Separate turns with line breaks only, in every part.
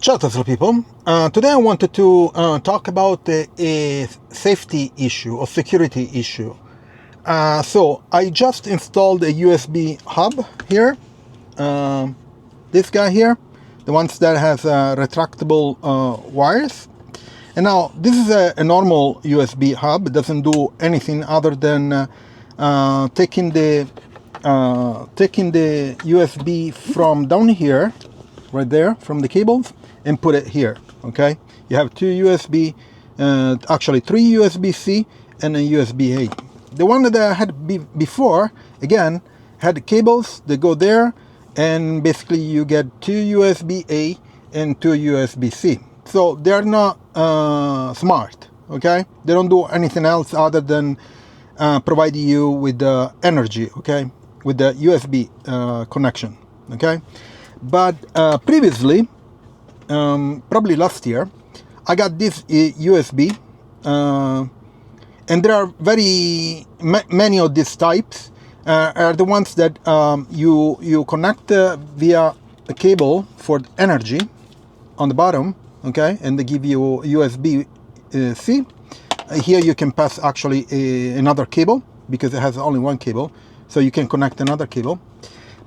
Ciao Tesla people. Today I wanted to talk about a safety issue or security issue. So I just installed a USB hub here. This guy here, the ones that has retractable wires. And now this is a normal USB hub. It doesn't do anything other than taking the USB from down here, right there, from the cables, and put it here. Okay, you have two USB, actually three USB-C and a USB-A. The one that I had before, again, had cables that go there, and basically you get two USB-A and two USB-C. So they're not smart. Okay, they don't do anything else other than provide you with the energy. Okay, with the USB connection. Okay, but previously, probably last year, I got this USB, and there are many of these types are the ones that you connect via a cable for energy on the bottom, okay, and they give you USB-C. Here you can pass actually another cable because it has only one cable, so you can connect another cable.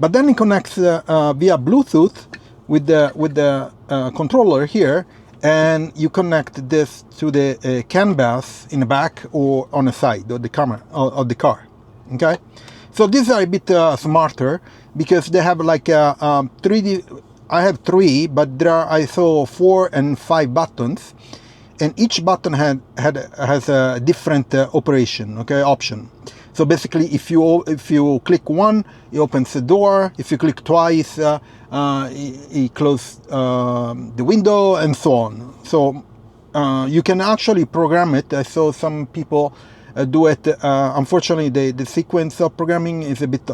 But then it connects via Bluetooth with the controller here, and you connect this to the CAN bus in the back or on the side of the camera of the car. Okay, so these are a bit smarter because they have like 3D. I have three, but there are, I saw 4 and 5 buttons, and each button has a different operation, okay, option. So basically, if you click one, it opens the door. If you click twice, it closes the window, and so on. So you can actually program it. I saw some people do it. Unfortunately, the sequence of programming is a bit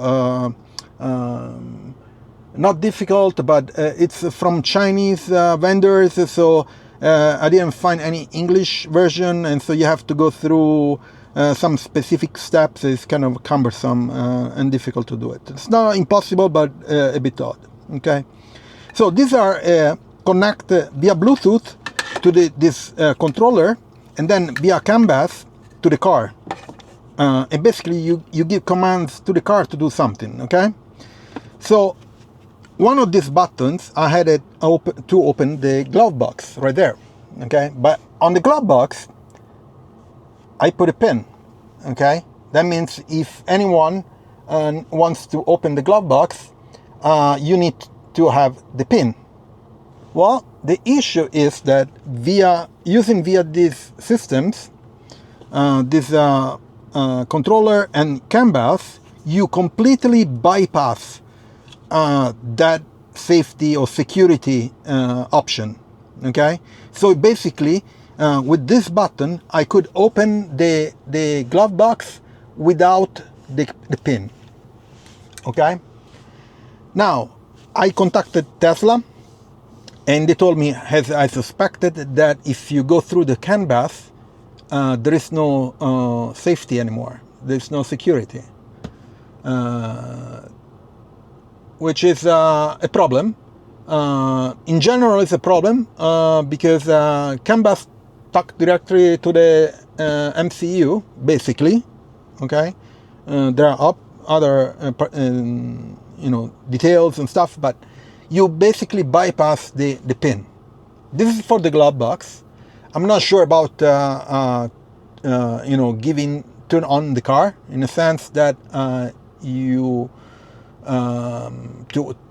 not difficult, but it's from Chinese vendors. So I didn't find any English version, and so you have to go through some specific steps. Is kind of cumbersome and difficult to do it. It's not impossible, but a bit odd. Okay, so these are connect via Bluetooth to this controller, and then via CAN bus to the car. And basically, you give commands to the car to do something. Okay, so one of these buttons I had it to open the glove box right there. Okay, but on the glove box, I put a pin. Okay, that means if anyone wants to open the glove box, you need to have the pin. Well, the issue is that using these systems, this controller and CAN bus, you completely bypass that safety or security option. Okay, so basically, with this button, I could open the glove box without the pin. Okay. Now, I contacted Tesla, and they told me, as I suspected, that if you go through the CAN bus, there is no safety anymore. There's no security, which is a problem. In general, it's a problem because CAN bus talk directly to the MCU, basically. Okay, there are other details and stuff, but you basically bypass the pin. This is for the glove box. I'm not sure about turn on the car, in a sense that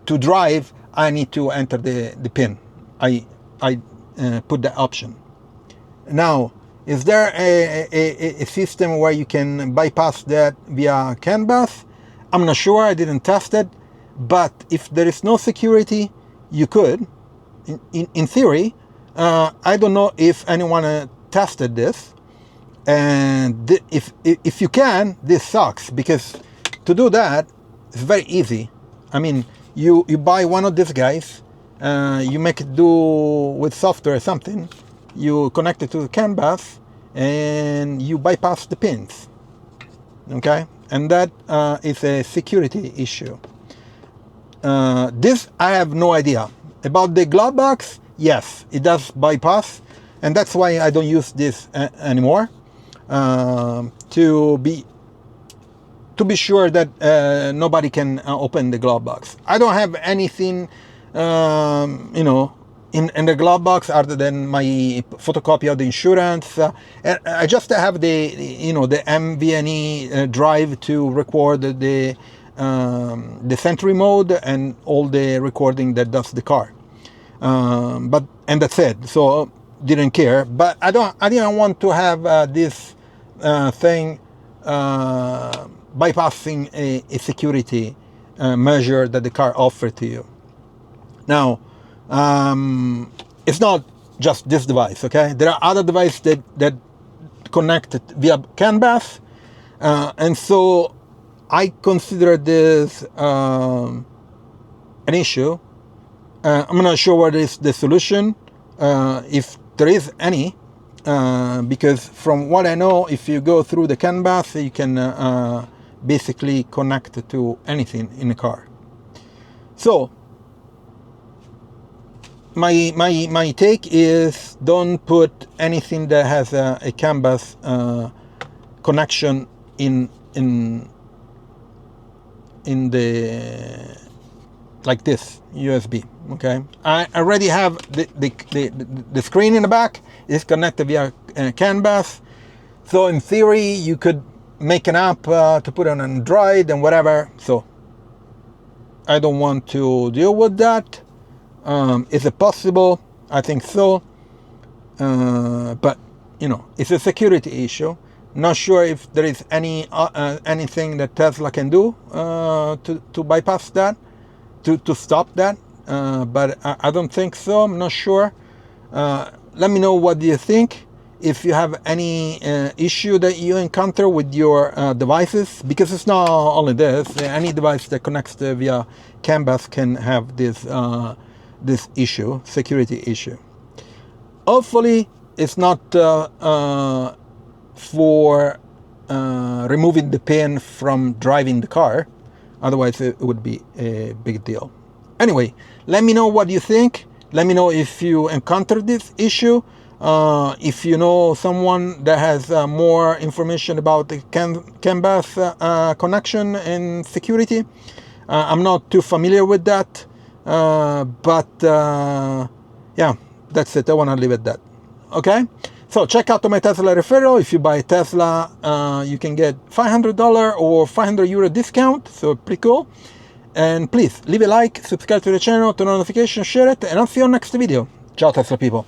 to drive, I need to enter the pin. I put the option. Now, is there a system where you can bypass that via CAN bus? I'm not sure. I didn't test it. But if there is no security, you could, in theory. I don't know if anyone tested this. And if you can, this sucks, because to do that, it's very easy. I mean, you buy one of these guys, you make it do with software or something, you connect it to the CAN bus, and you bypass the pins. Okay, and that is a security issue. This I have no idea. About the glove box, yes, it does bypass, and that's why I don't use this anymore, to be sure that nobody can open the glove box. I don't have anything, you know, in the glove box other than my photocopy of the insurance. I just have the, you know, the MVNE drive to record the Sentry mode and all the recording that does the car. And that's it. So didn't care. But I didn't want to have this thing bypassing a security measure that the car offered to you. Now, it's not just this device, okay? There are other devices that connect via CAN bus, and so I consider this an issue. I'm not sure what is the solution, if there is any, because from what I know, if you go through the CAN bus, you can basically connect to anything in a car. So my take is, don't put anything that has a CAN bus connection in the, like this USB. Okay, I already have the screen in the back is connected via CAN bus, so in theory you could make an app to put on Android and whatever. So I don't want to deal with that. Is it possible? I think so, but you know, it's a security issue. Not sure if there is anything that Tesla can do to bypass that, to stop that, but I don't think so. I'm not sure. Let me know what do you think. If you have any issue that you encounter with your devices, because it's not only this. Any device that connects via CAN bus can have this this issue, security issue. Hopefully, it's not for removing the pin from driving the car. Otherwise, it would be a big deal. Anyway, let me know what you think. Let me know if you encountered this issue. If you know someone that has more information about the CAN bus connection and security. I'm not too familiar with that, but yeah, that's it. I want to leave it at that. Okay, so check out my Tesla referral. If you buy a Tesla, you can get $500 or €500 discount, so pretty cool. And please leave a like, subscribe to the channel, turn on notifications, share it, and I'll see you on next video. Ciao Tesla people.